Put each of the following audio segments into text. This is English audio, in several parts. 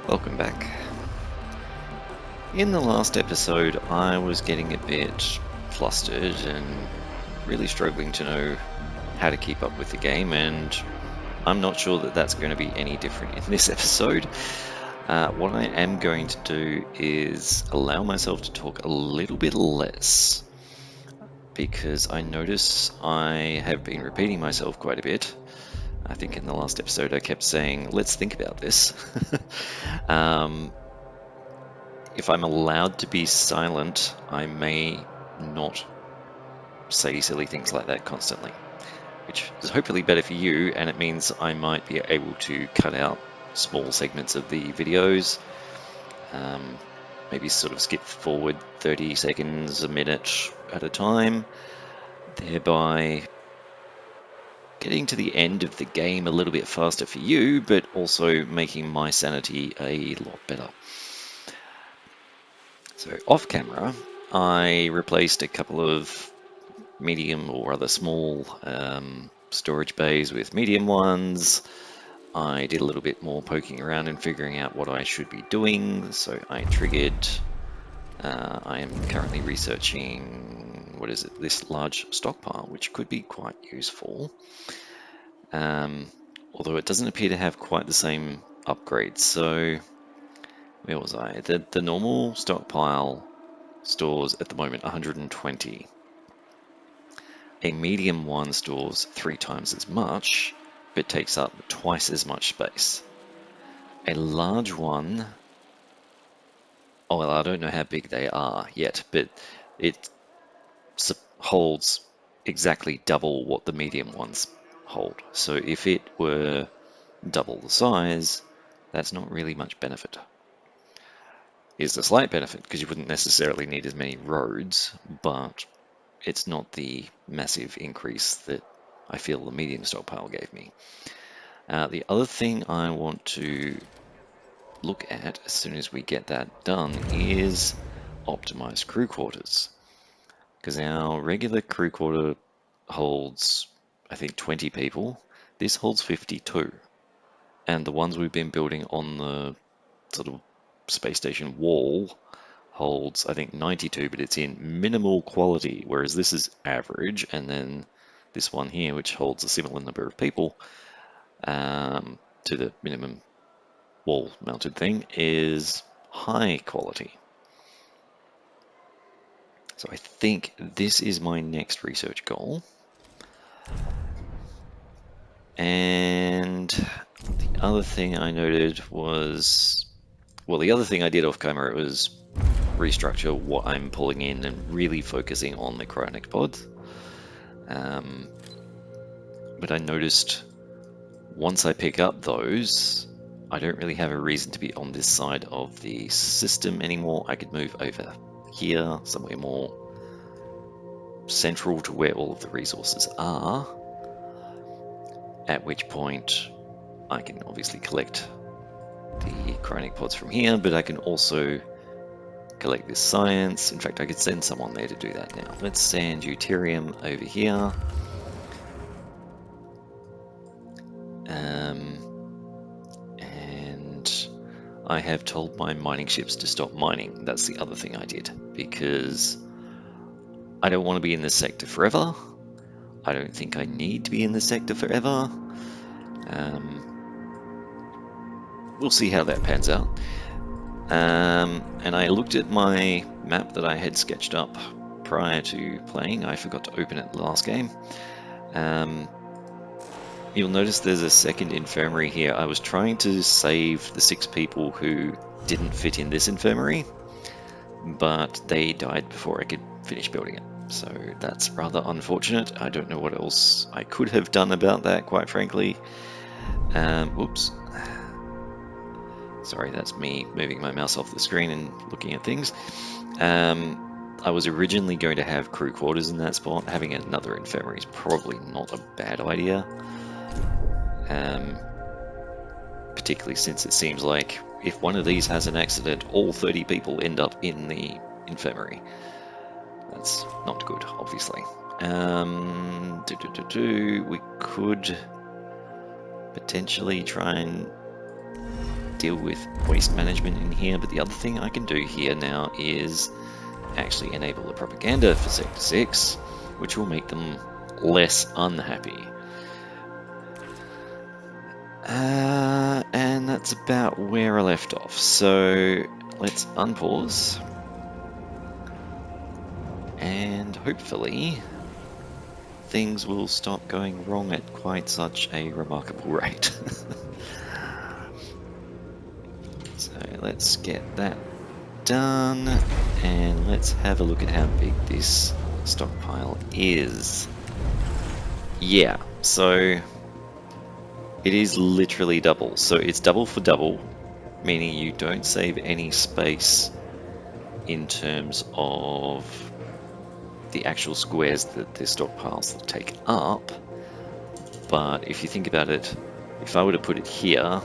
Welcome back. In the last episode, I was getting a bit flustered and really struggling to know how to keep up with the game, and I'm not sure that that's going to be any different in this episode. What I am going to do is allow myself to talk a little bit less, because I notice I have been repeating myself quite a bit. I think in the last episode I kept saying, let's think about this. If I'm allowed to be silent, I may not say silly things like that constantly, which is hopefully better for you, and it means I might be able to cut out small segments of the videos, maybe sort of skip forward 30 seconds, a minute at a time, thereby getting to the end of the game a little bit faster for you, but also making my sanity a lot better. So off camera, I replaced a couple of medium or rather small storage bays with medium ones. I did a little bit more poking around and figuring out what I should be doing, so I triggered. I am currently researching, what is it, this large stockpile, which could be quite useful. Although it doesn't appear to have quite the same upgrades. So, where was I? The normal stockpile stores at the moment 120. A medium one stores 3 times as much, but takes up twice as much space. A large one, oh well, I don't know how big they are yet, but it holds exactly double what the medium ones hold. So if it were double the size, that's not really much benefit. It's a slight benefit because you wouldn't necessarily need as many roads, but it's not the massive increase that I feel the medium stockpile gave me. The other thing I want to look at as soon as we get that done is optimized crew quarters. Because our regular crew quarter holds, I think, 20 people. This holds 52. And the ones we've been building on the sort of space station wall holds, I think, 92, but it's in minimal quality, whereas this is average, and then this one here, which holds a similar number of people to the minimum wall-mounted thing, is high quality. So I think this is my next research goal. And the other thing I noted was, well, the other thing I did off camera was restructure what I'm pulling in and really focusing on the cryonic pods. But I noticed once I pick up those, I don't really have a reason to be on this side of the system anymore. I could move over here, somewhere more central to where all of the resources are, at which point I can obviously collect the cryonic pods from here, but I can also collect this science. In fact, I could send someone there to do that now. Let's send deuterium over here. And I have told my mining ships to stop mining. That's the other thing I did, because I don't want to be in this sector forever. I don't think I need to be in this sector forever. We'll see how that pans out. And I looked at my map that I had sketched up prior to playing. I forgot to open it last game. You'll notice there's a second infirmary here. I was trying to save the 6 people who didn't fit in this infirmary, but they died before I could finish building it. So that's rather unfortunate. I don't know what else I could have done about that, quite frankly. Whoops. Sorry, that's me moving my mouse off the screen and looking at things. I was originally going to have crew quarters in that spot. Having another infirmary is probably not a bad idea. Particularly since it seems like if one of these has an accident, all 30 people end up in the infirmary. That's not good, obviously. We could potentially try and deal with waste management in here, but the other thing I can do here now is actually enable the propaganda for Sector 6, which will make them less unhappy. And that's about where I left off. So let's unpause. And hopefully things will stop going wrong at quite such a remarkable rate. So let's get that done, and let's have a look at how big this stockpile is. Yeah, so it is literally double. So it's double for double, meaning you don't save any space in terms of the actual squares that the stockpiles take up. But if you think about it, if I were to put it here,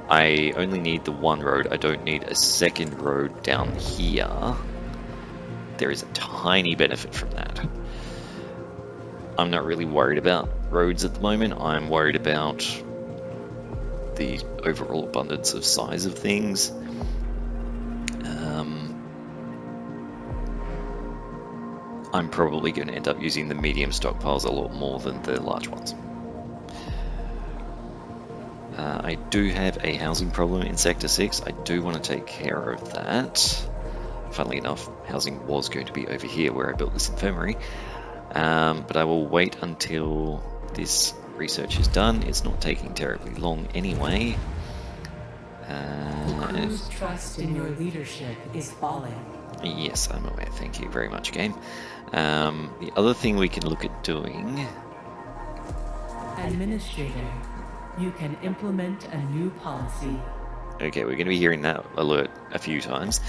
I only need the one road. I don't need a second road down here. There is a tiny benefit from that. I'm not really worried about roads at the moment. I'm worried about the overall abundance of size of things. I'm probably going to end up using the medium stockpiles a lot more than the large ones. I do have a housing problem in Sector 6. I do want to take care of that. Funnily enough, housing was going to be over here where I built this infirmary. But I will wait until this research is done. It's not taking terribly long anyway. The crew's trust in your leadership is falling. Yes, I'm aware. Thank you very much, game. The other thing we can look at doing... Administrator, you can implement a new policy. Okay, we're going to be hearing that alert a few times.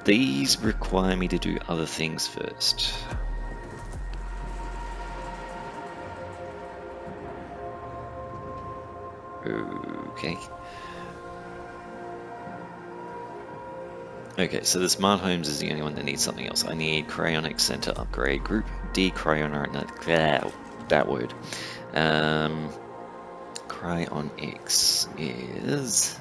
These require me to do other things first. Okay. Okay, so the smart homes is the only one that needs something else. I need cryonic center upgrade, group D cryonic, that word. Cryonics is...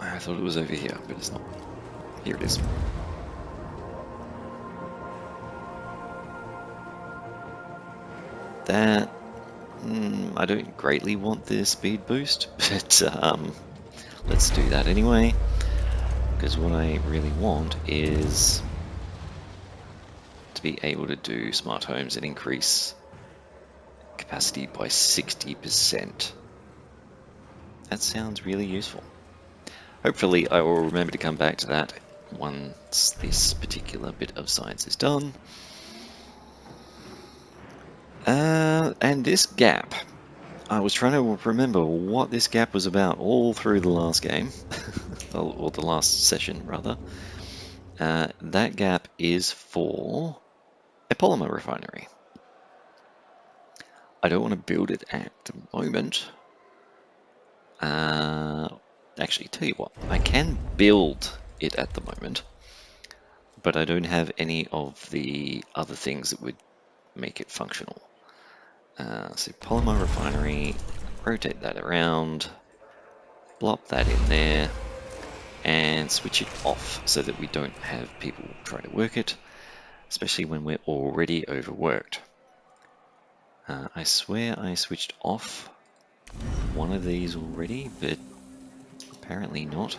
I thought it was over here, but it's not. Here it is. That... I don't greatly want the speed boost, but let's do that anyway. Because what I really want is to be able to do smart homes and increase capacity by 60%. That sounds really useful. Hopefully I will remember to come back to that once this particular bit of science is done. And this gap, I was trying to remember what this gap was about all through the last game, or the last session rather. That gap is for a polymer refinery. I don't want to build it at the moment. Actually, tell you what, I can build it at the moment, but I don't have any of the other things that would make it functional. So polymer refinery, rotate that around, plop that in there, and switch it off so that we don't have people try to work it, especially when we're already overworked. I swear I switched off one of these already, but apparently not.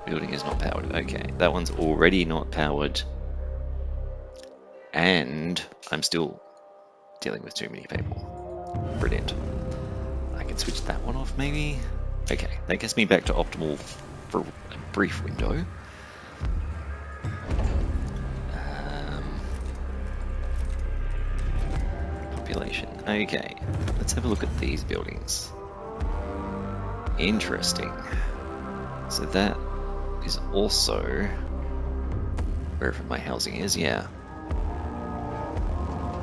Building is not powered. Okay, that one's already not powered. And I'm still dealing with too many people. Brilliant. I can switch that one off maybe? Okay, that gets me back to optimal for a brief window. Population. Okay, let's have a look at these buildings. Interesting. So that is also wherever my housing is, yeah.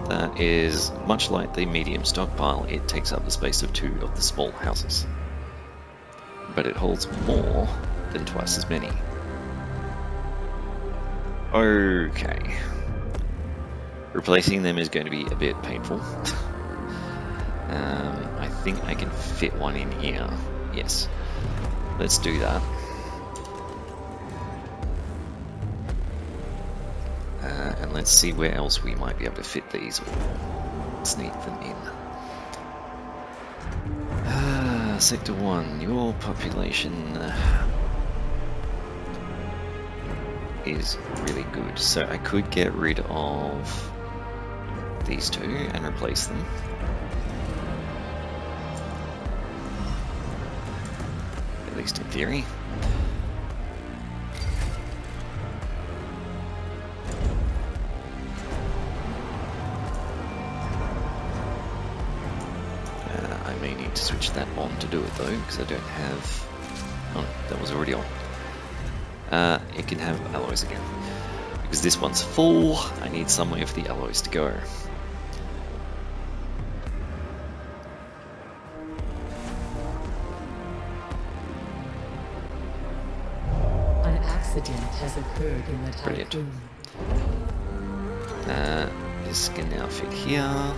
That is much like the medium stockpile, it takes up the space of 2 of the small houses. But it holds more than twice as many. Okay. Replacing them is going to be a bit painful. I think I can fit one in here. Yes. Let's do that. And let's see where else we might be able to fit these or sneak them in. Sector 1, your population is really good. So I could get rid of these two and replace them. At least in theory. I may need to switch that on to do it though, because I don't have... Oh, that was already on. It can have alloys again. Because this one's full, I need somewhere for the alloys to go. An accident has occurred in the typhoon. This can now fit here.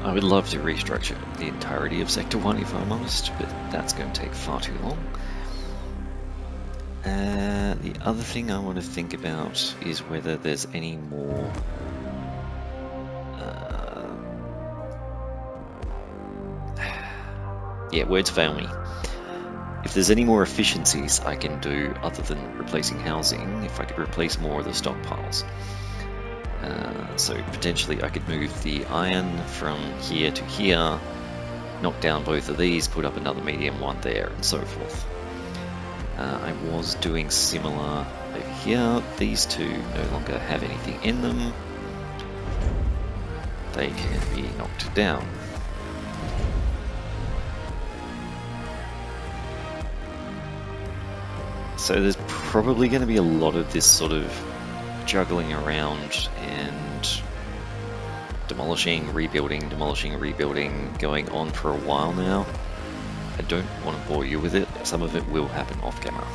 I would love to restructure the entirety of Sector 1 if I'm honest, but that's going to take far too long. The other thing I want to think about is whether there's any more yeah, words fail me. If there's any more efficiencies I can do other than replacing housing, if I could replace more of the stockpiles. So potentially I could move the iron from here to here, knock down both of these, put up another medium one there, and so forth. I was doing similar over here. These two no longer have anything in them. They can be knocked down. So there's probably going to be a lot of this sort of juggling around and demolishing, rebuilding, going on for a while now. I don't want to bore you with it. Some of it will happen off camera.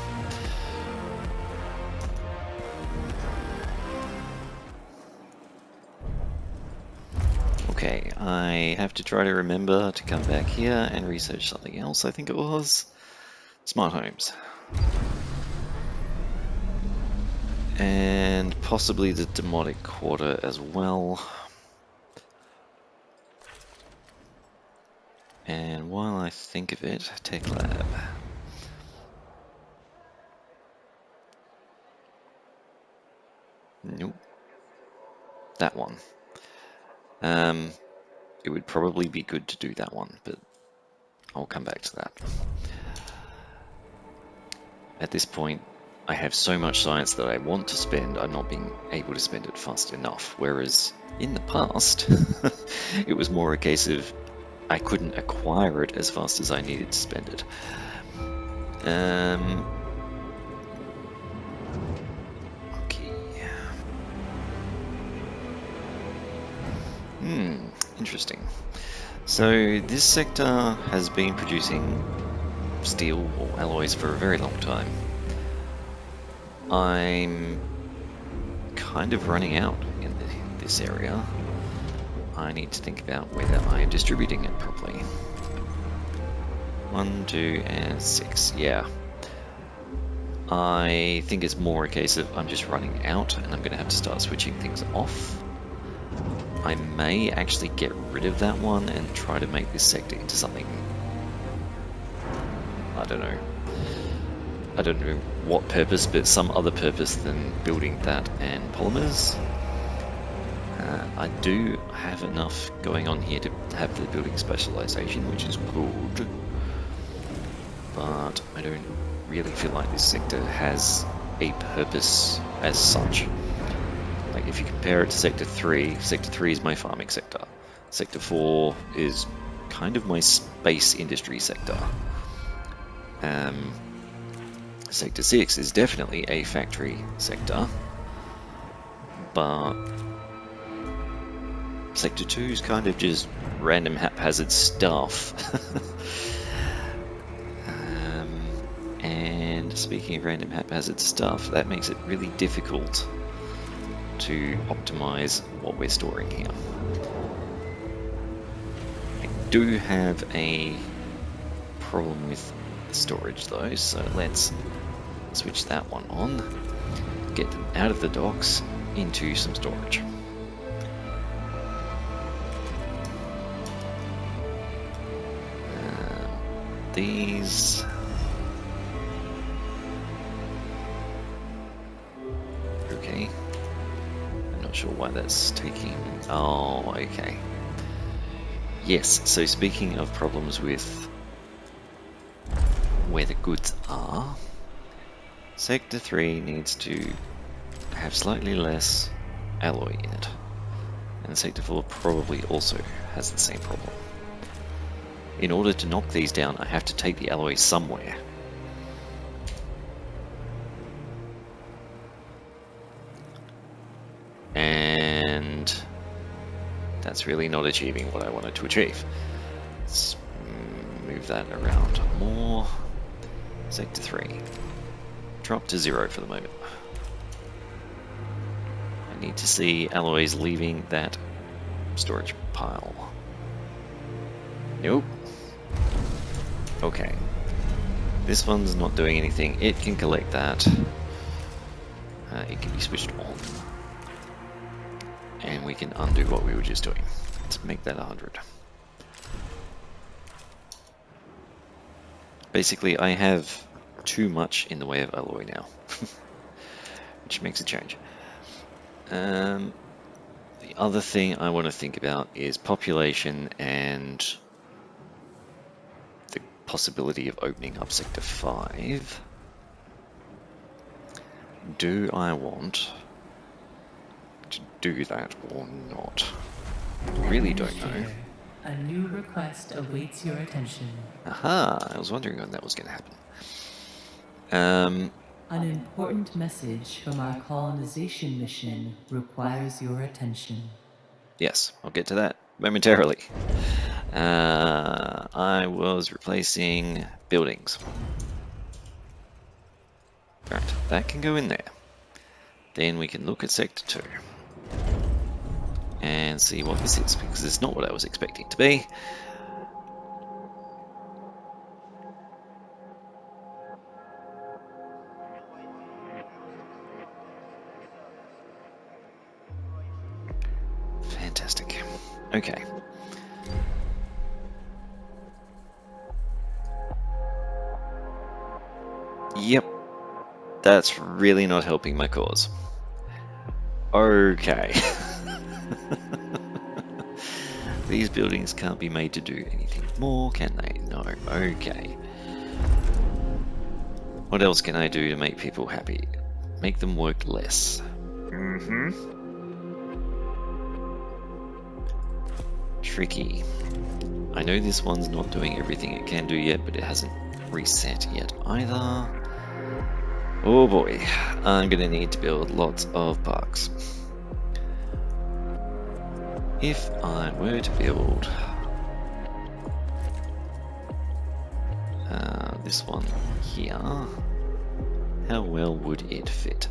Okay, I have to try to remember to come back here and research something else, I think it was. Smart homes. And possibly the demotic quarter as well. And while I think of it, Tech Lab. Nope. That one. It would probably be good to do that one, but I'll come back to that. At this point, I have so much science that I want to spend, I'm not being able to spend it fast enough. Whereas in the past, it was more a case of I couldn't acquire it as fast as I needed to spend it. Okay. Interesting. So this sector has been producing steel or alloys for a very long time. I'm kind of running out in this area. I need to think about whether I am distributing it properly. 1, 2, and 6, yeah. I think it's more a case of I'm just running out and I'm going to have to start switching things off. I may actually get rid of that one and try to make this sector into something, I don't know what purpose, but some other purpose than building that and polymers. I do have enough going on here to have the building specialization, which is good, but I don't really feel like this sector has a purpose as such. Like if you compare it to Sector 3 is my farming sector. Sector 4 is kind of my space industry sector. Sector 6 is definitely a factory sector, but Sector 2 is kind of just random haphazard stuff. And speaking of random haphazard stuff, that makes it really difficult to optimize what we're storing here. I do have a problem with storage though, so let's switch that one on, get them out of the docks into some storage. These okay. I'm not sure why that's taking. Oh, okay. Yes, so speaking of problems with where the goods are, Sector 3 needs to have slightly less alloy in it. And Sector 4 probably also has the same problem. In order to knock these down, I have to take the alloy somewhere. And that's really not achieving what I wanted to achieve. Let's move that around more. Sector 3. Drop to 0 for the moment. I need to see alloys leaving that storage pile. Nope. Okay. This one's not doing anything. It can collect that. It can be switched on. And we can undo what we were just doing. Let's make that 100. Basically, I have too much in the way of alloy now, which makes a change. The other thing I want to think about is population and the possibility of opening up Sector 5. Do I want to do that or not? I really don't know. A new request awaits your attention. Aha, I was wondering when that was going to happen. An important message from our colonization mission requires your attention. Yes, I'll get to that momentarily. I was replacing buildings. Right, that can go in there. Then we can look at Sector 2 and see what this is, because it's not what I was expecting it to be. Fantastic. Okay. Yep. That's really not helping my cause. Okay. These buildings can't be made to do anything more, can they? No. Okay. What else can I do to make people happy? Make them work less. Tricky. I know this one's not doing everything it can do yet, but it hasn't reset yet either. Oh boy, I'm gonna need to build lots of parks. If I were to build this one here, how well would it fit?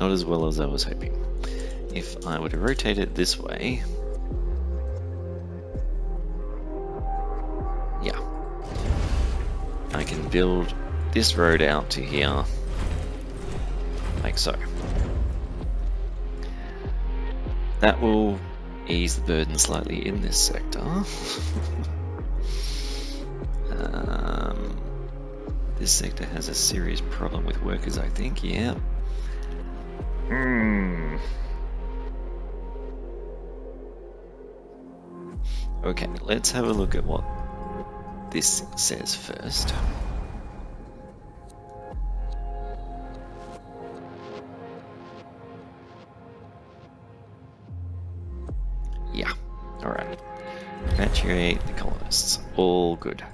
Not as well as I was hoping. If I were to rotate it this way, yeah, I can build this road out to here, like so. That will ease the burden slightly in this sector. This sector has a serious problem with workers, I think, yeah. Okay, let's have a look at what this says first. Yeah, alright. Repatriate the colonists. All good.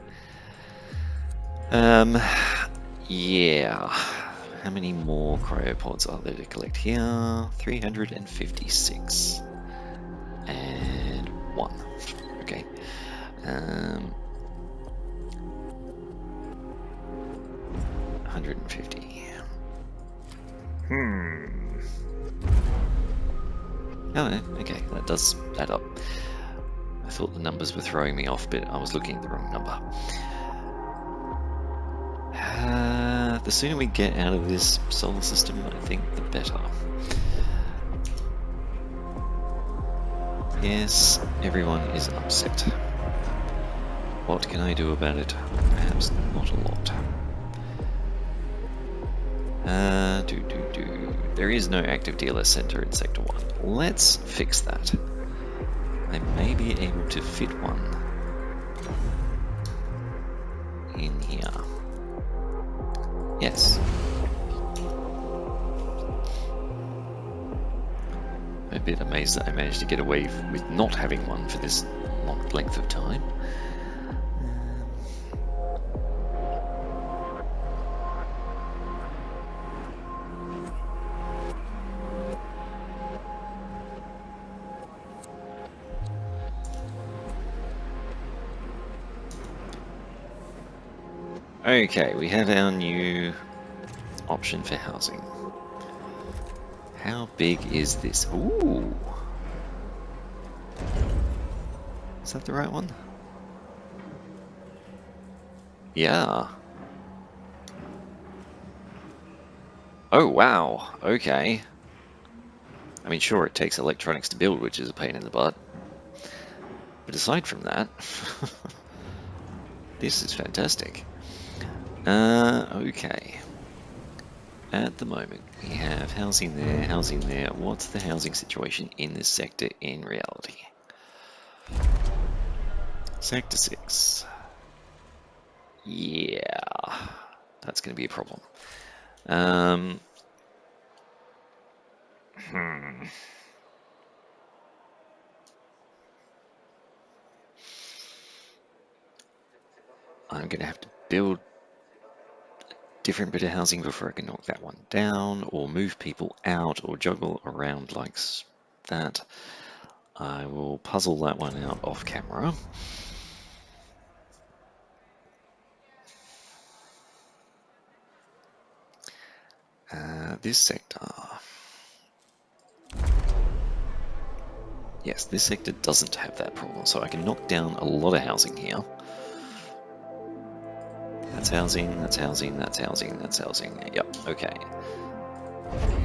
Yeah. How many more cryopods are there to collect here? 356. And 1. Okay. 150. Oh, okay, that does add up. I thought the numbers were throwing me off, but I was looking at the wrong number. The sooner we get out of this solar system, I think the better. Yes, everyone is upset. What can I do about it? Perhaps not a lot. There is no active DLS center in Sector 1. Let's fix that. I may be able to fit one in here. Yes. I'm a bit amazed that I managed to get away with not having one for this long length of time. Okay, we have our new option for housing. How big is this? Ooh! Is that the right one? Yeah. Oh, wow. Okay. I mean, sure, it takes electronics to build, which is a pain in the butt. But aside from that, this is fantastic. Okay. At the moment, we have housing there, housing there. What's the housing situation in this sector in reality? Sector 6. Yeah, that's going to be a problem. I'm going to have to build a different bit of housing before I can knock that one down, or move people out, or juggle around like that. I will puzzle that one out off camera. This sector. Yes, this sector doesn't have that problem, so I can knock down a lot of housing here. That's housing, that's housing, that's housing, that's housing. Yep, okay.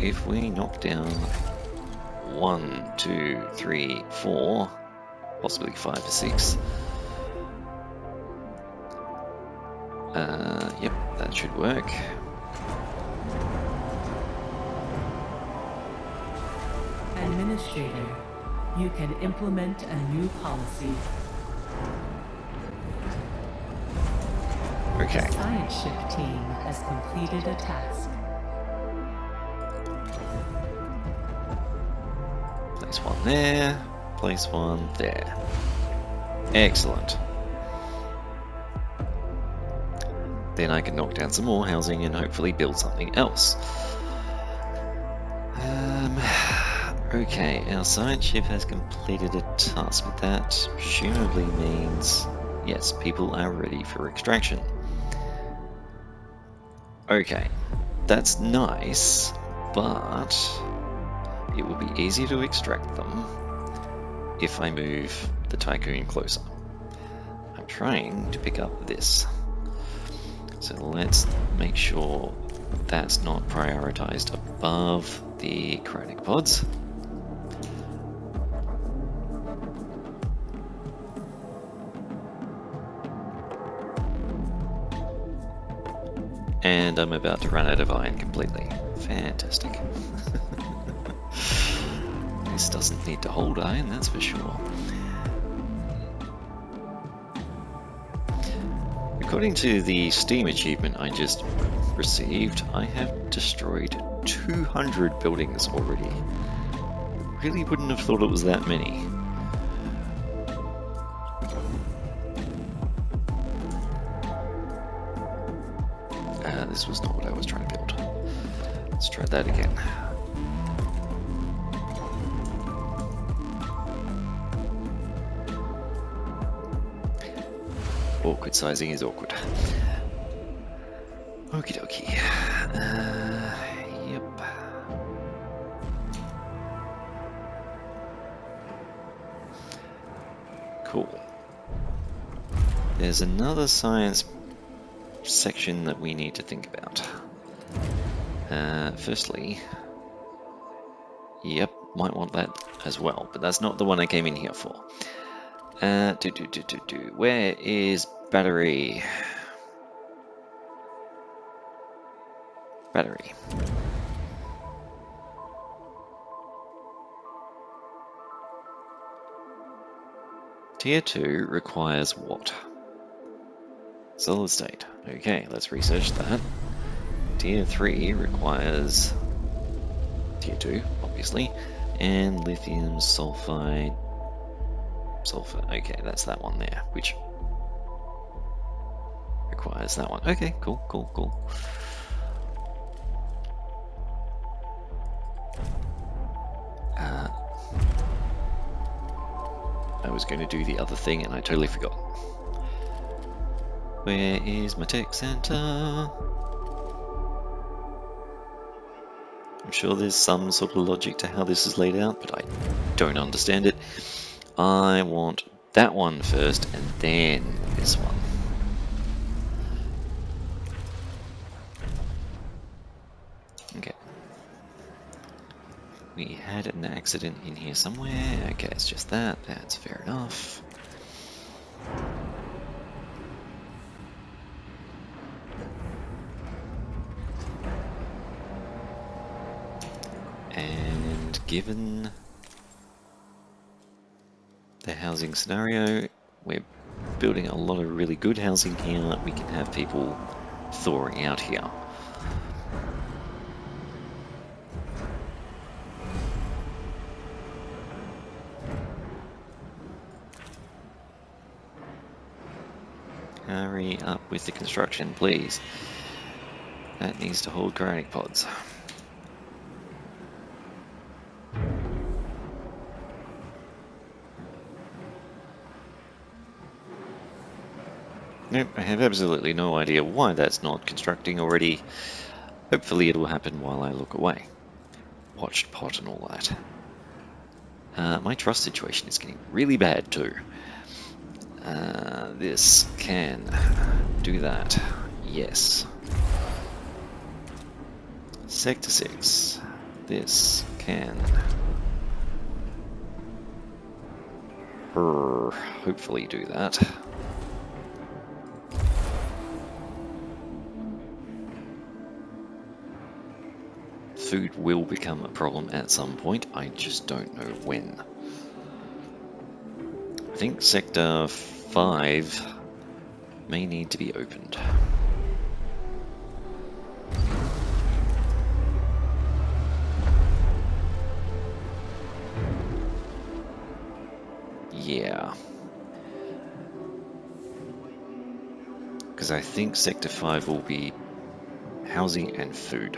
If we knock down 1, 2, 3, 4, possibly 5 to 6. Yep, that should work. Administrator, you can implement a new policy. Okay. The science ship team has completed a task. Place one there, place one there. Excellent. Then I can knock down some more housing and hopefully build something else. Okay, our science ship has completed a task, but that presumably means, yes, people are ready for extraction. Okay, that's nice, but it will be easier to extract them if I move the Tycoon closer. I'm trying to pick up this. So let's make sure that's not prioritized above the cryonic pods. And I'm about to run out of iron completely. Fantastic. This doesn't need to hold iron, that's for sure. According to the Steam achievement I just received, I have destroyed 200 buildings already. Really wouldn't have thought it was that many. This was not what I was trying to build. Let's try that again. Awkward sizing is awkward. Okie dokie. Yep. Cool. There's another science section that we need to think about. Firstly, yep, might want that as well, but that's not the one I came in here for. Where is battery? Battery. Tier 2 requires what? Solid state. Okay, let's research that. Tier 3 requires Tier 2, obviously, and lithium sulfide. Sulfur. Okay, that's that one there, which requires that one. Okay, cool. I was going to do the other thing and I totally forgot. Where is my tech center? I'm sure there's some sort of logic to how this is laid out, but I don't understand it. I want that one first and then this one. Okay. We had an accident in here somewhere. Okay, it's just that. That's fair enough. And given the housing scenario, we're building a lot of really good housing here. We can have people thawing out here. Hurry up with the construction, please. That needs to hold cryonic pods. Nope, I have absolutely no idea why that's not constructing already. Hopefully it will happen while I look away. Watched pot and all that. My trust situation is getting really bad too. This can do that. Yes. Sector 6. This can hopefully do that. Food will become a problem at some point, I just don't know when. I think Sector 5 may need to be opened. Yeah. Because I think Sector 5 will be housing and food.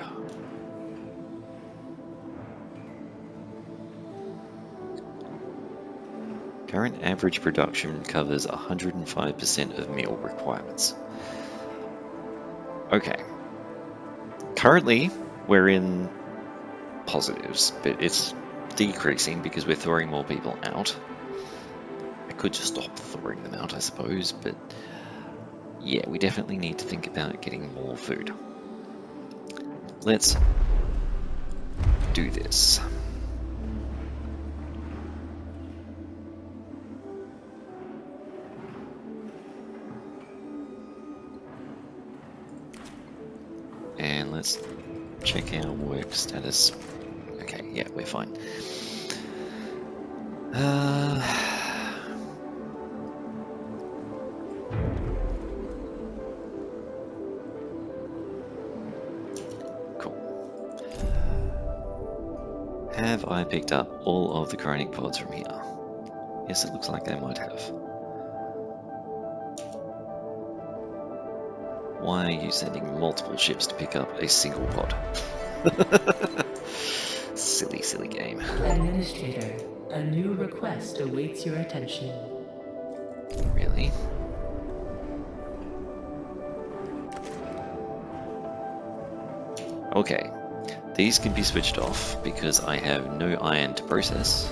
Current average production covers 105% of meal requirements. Okay. Currently, we're in positives, but it's decreasing because we're throwing more people out. I could just stop throwing them out, I suppose, but yeah, we definitely need to think about getting more food. Let's do this. And let's check our work status. Okay, yeah, we're fine. Cool. Have I picked up all of the cryonic pods from here? Yes, it looks like I might have. Why are you sending multiple ships to pick up a single pod? Silly, silly game. Administrator, a new request awaits your attention. Really? Okay, these can be switched off because I have no iron to process.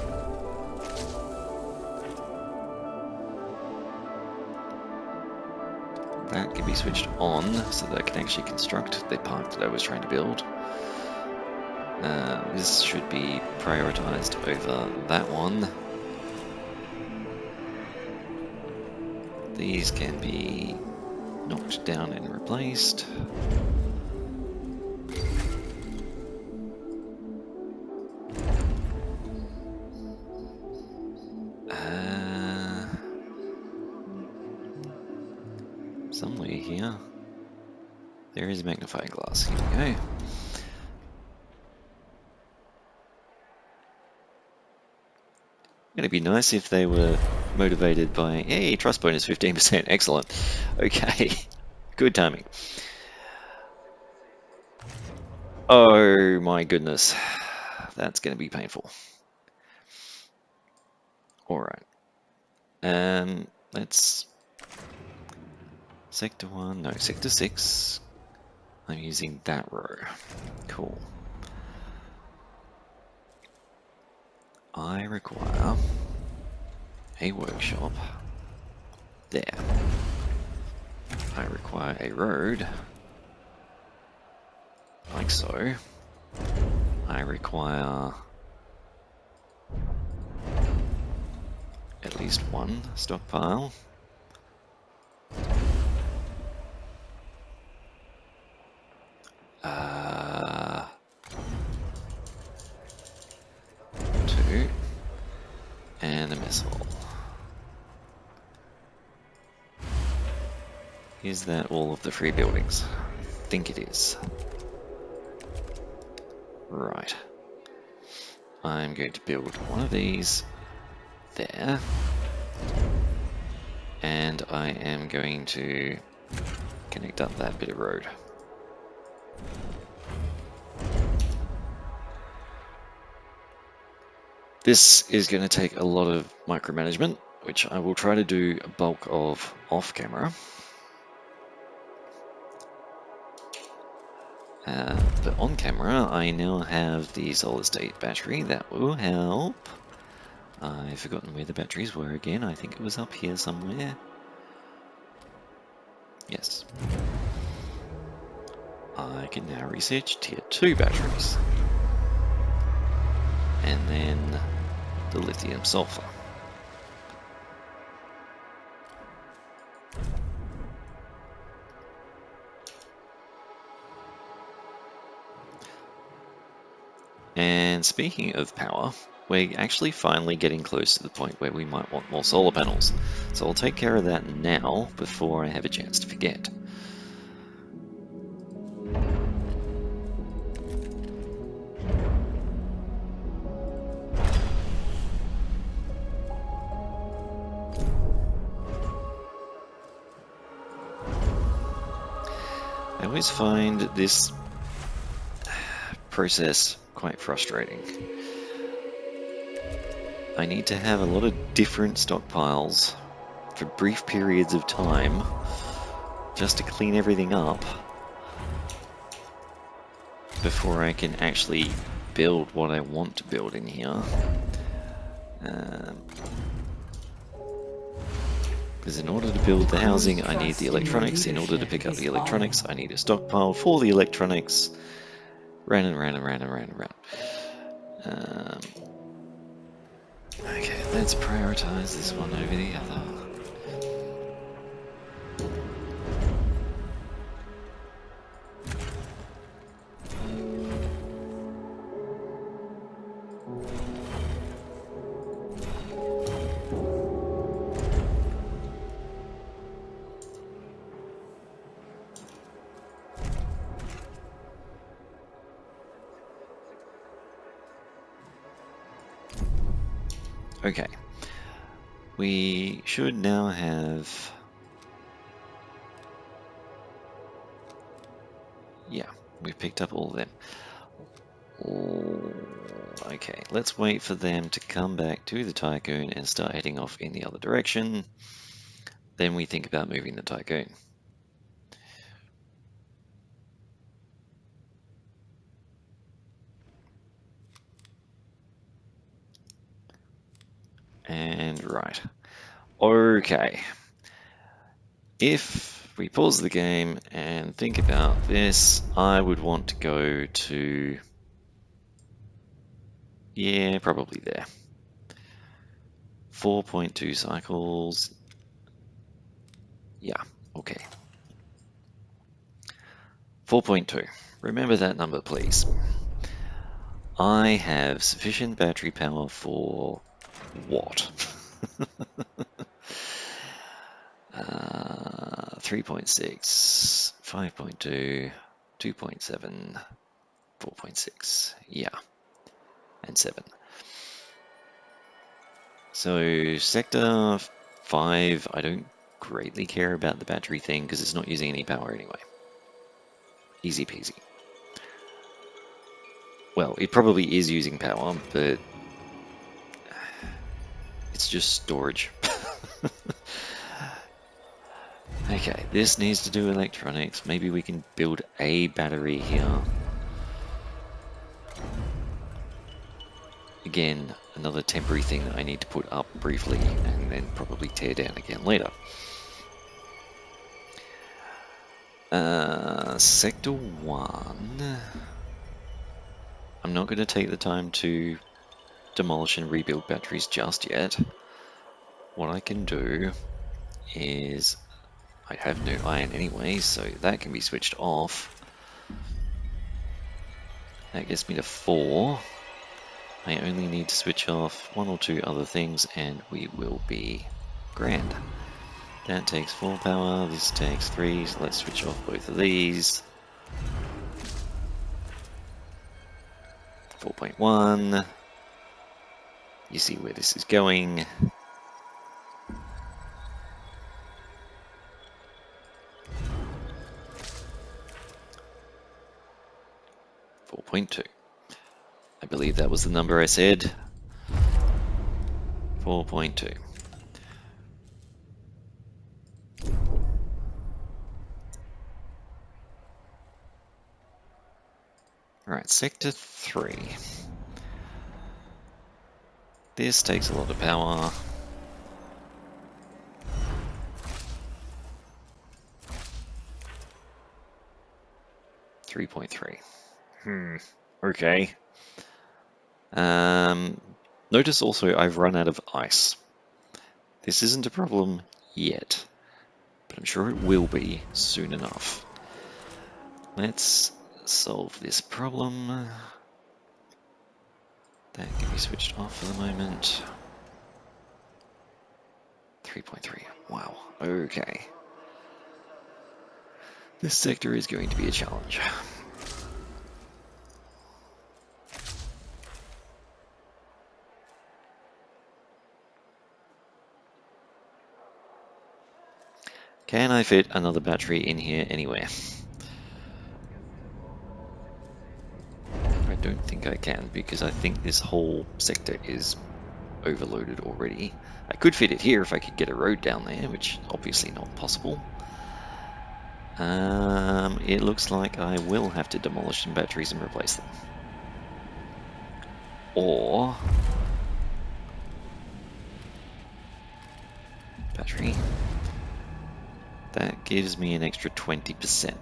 That can be switched on so that I can actually construct the park that I was trying to build. This should be prioritized over that one. These can be knocked down and replaced. Somewhere here, there is a magnifying glass. Here we go. It'd be nice if they were motivated by, hey, trust bonus 15%, excellent. Okay, good timing. Oh my goodness, that's going to be painful. All right, let's sector 1, no, sector 6. I'm using that row. Cool. I require a workshop there. I require a road, like so. I require at least one stockpile. Two. And a missile. Is that all of the free buildings? I think it is. Right. I'm going to build one of these there. And I am going to connect up that bit of road. This is going to take a lot of micromanagement, which I will try to do a bulk of off camera. But on camera, I now have the solid state battery that will help. I've forgotten where the batteries were again. I think it was up here somewhere. Yes. I can now research tier 2 batteries. And then the lithium sulfur. And speaking of power, we're actually finally getting close to the point where we might want more solar panels. So I'll take care of that now before I have a chance to forget. I always find this process quite frustrating. I need to have a lot of different stockpiles for brief periods of time just to clean everything up before I can actually build what I want to build in here. Because in order to build the housing, I need the electronics. In order to pick up the electronics, I need a stockpile for the electronics. Round and round and round and round and round. Okay, let's prioritize this one over the other. Okay, we should now have, yeah, we've picked up all of them. Okay, let's wait for them to come back to the Tycoon and start heading off in the other direction. Then we think about moving the Tycoon. And right. Okay. If we pause the game and think about this, I would want to go to, yeah, probably there. 4.2 cycles. Yeah, okay. 4.2. Remember that number, please. I have sufficient battery power for what? 3.6, 5.2, 2.7, 4.6. Yeah, and 7. So sector 5, I don't greatly care about the battery thing because it's not using any power anyway. Easy peasy. Well, it probably is using power, but it's just storage. Okay, this needs to do electronics. Maybe we can build a battery here. Again, another temporary thing that I need to put up briefly and then probably tear down again later. Sector 1. I'm not going to take the time to demolish and rebuild batteries just yet. What I can do is, I have no iron anyway, so that can be switched off. That gets me to 4. I only need to switch off 1 or 2 other things and we will be grand. That takes 4 power, this takes 3, so let's switch off both of these. 4.1. You see where this is going. .2. I believe that was the number I said. 4.2. Alright, sector 3. This takes a lot of power. .3. Okay. Notice also I've run out of ice. This isn't a problem yet, but I'm sure it will be soon enough. Let's solve this problem. That can be switched off for the moment. 3.3. Wow. Okay. This sector is going to be a challenge. Can I fit another battery in here anywhere? I don't think I can, because I think this whole sector is overloaded already. I could fit it here if I could get a road down there, which is obviously not possible. It looks like I will have to demolish some batteries and replace them. Or battery. That gives me an extra 20%.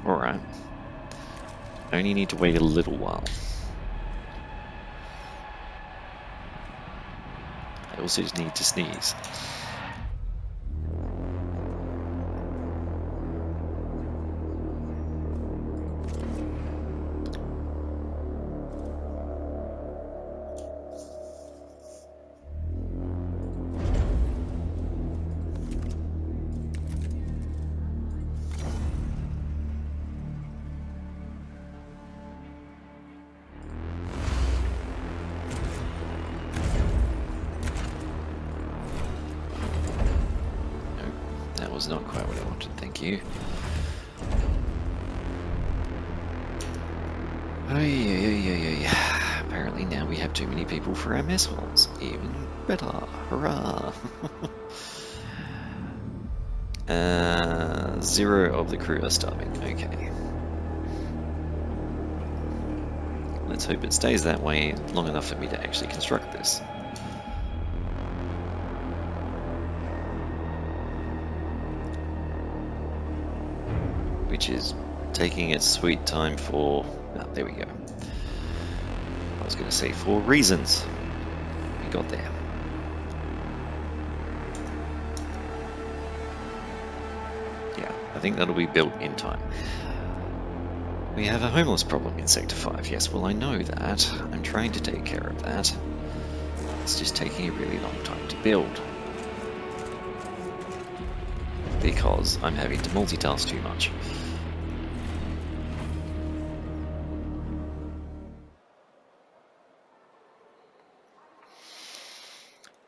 Alright. I only need to wait a little while. I also just need to sneeze. Was not quite what I wanted, thank you. Oh yeah. Apparently now we have too many people for our mess halls. Even better, hurrah! 0 of the crew are starving. Okay. Let's hope it stays that way long enough for me to actually construct this. Which is taking its sweet time for... Oh, there we go. I was going to say for reasons. We got there. Yeah, I think that'll be built in time. We have a homeless problem in Sector 5. Yes, well I know that. I'm trying to take care of that. It's just taking a really long time to build. Because I'm having to multitask too much.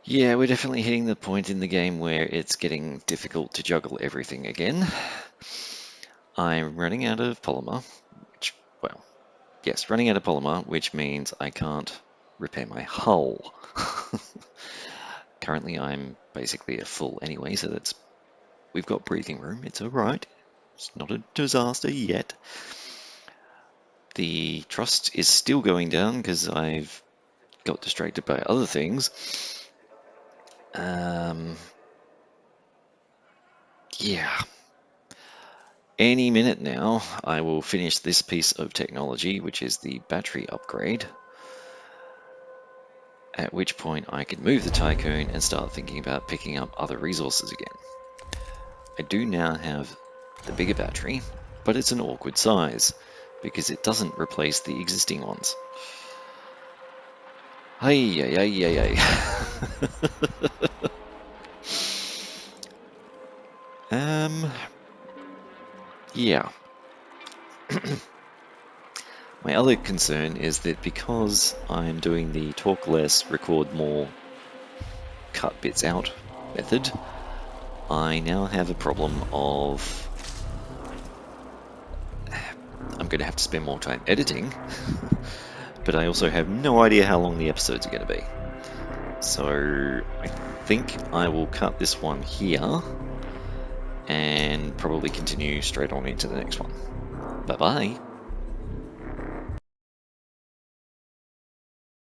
Yeah, we're definitely hitting the point in the game where it's getting difficult to juggle everything again. I'm running out of polymer, which, well, yes, running out of polymer, which means I can't repair my hull. Currently, I'm basically at full anyway, so we've got breathing room. It's alright. It's not a disaster yet. The trust is still going down because I've got distracted by other things. Yeah. Any minute now, I will finish this piece of technology, which is the battery upgrade, at which point I can move the Tycoon and start thinking about picking up other resources again. I do now have the bigger battery, but it's an awkward size, because it doesn't replace the existing ones. Hey, hey, hey, hey, yeah. My other concern is that because I'm doing the talk less, record more, cut bits out method, I now have a problem of I'm going to have to spend more time editing, but I also have no idea how long the episodes are going to be. So I think I will cut this one here and probably continue straight on into the next one. Bye-bye.